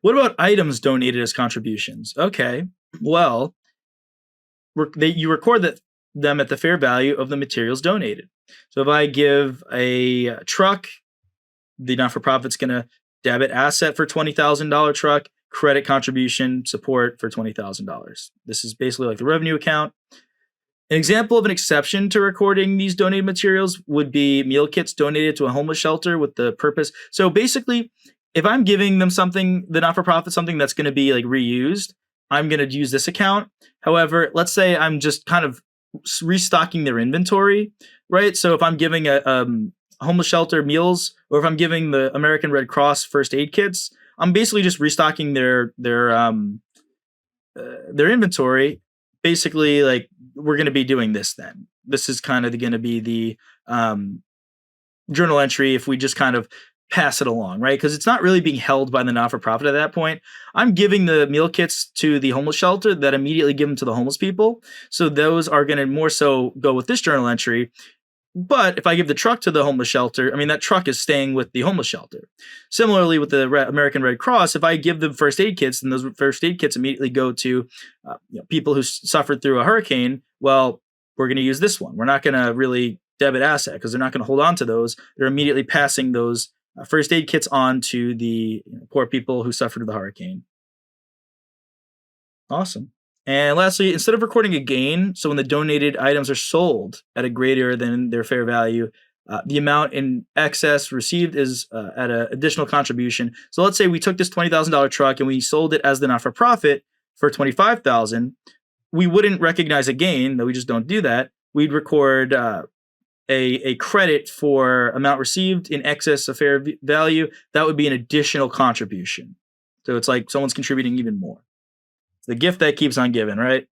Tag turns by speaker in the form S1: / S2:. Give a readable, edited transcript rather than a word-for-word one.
S1: What about items donated as contributions? Okay, well, you record them at the fair value of the materials donated. So if I give a truck, the not-for-profit's going to debit asset for $20,000 truck, credit contribution support for $20,000. This is basically like the revenue account. An example of an exception to recording these donated materials would be meal kits donated to a homeless shelter with the purpose. So basically, if I'm giving them something, the not-for-profit, something that's going to be like reused, I'm going to use this account. However, let's say I'm just kind of restocking their inventory, right? So if I'm giving a homeless shelter meals, or if I'm giving the American Red Cross first aid kits, I'm basically just restocking their inventory. Basically, like, we're going to be doing this then. This is kind of going to be the journal entry if we just kind of pass it along, right? Because it's not really being held by the not-for-profit at that point. I'm giving the meal kits to the homeless shelter that immediately give them to the homeless people. So those are going to more so go with this journal entry. But if I give the truck to the homeless shelter, I mean, that truck is staying with the homeless shelter. Similarly, with the American Red Cross, if I give them first aid kits, and those first aid kits immediately go to people who suffered through a hurricane, well, we're going to use this one. We're not going to really debit asset because they're not going to hold on to those. They're immediately passing those first aid kits on to the poor people who suffered the hurricane. Awesome. And lastly, instead of recording a gain, so when the donated items are sold at a greater than their fair value, the amount in excess received is at an additional contribution. So let's say we took this $20,000 truck and we sold it as the not-for-profit for $25,000. We wouldn't recognize a gain, though we just don't do that. We'd record a credit for amount received in excess of fair value. That would be an additional contribution. So it's like someone's contributing even more. The gift that keeps on giving, right?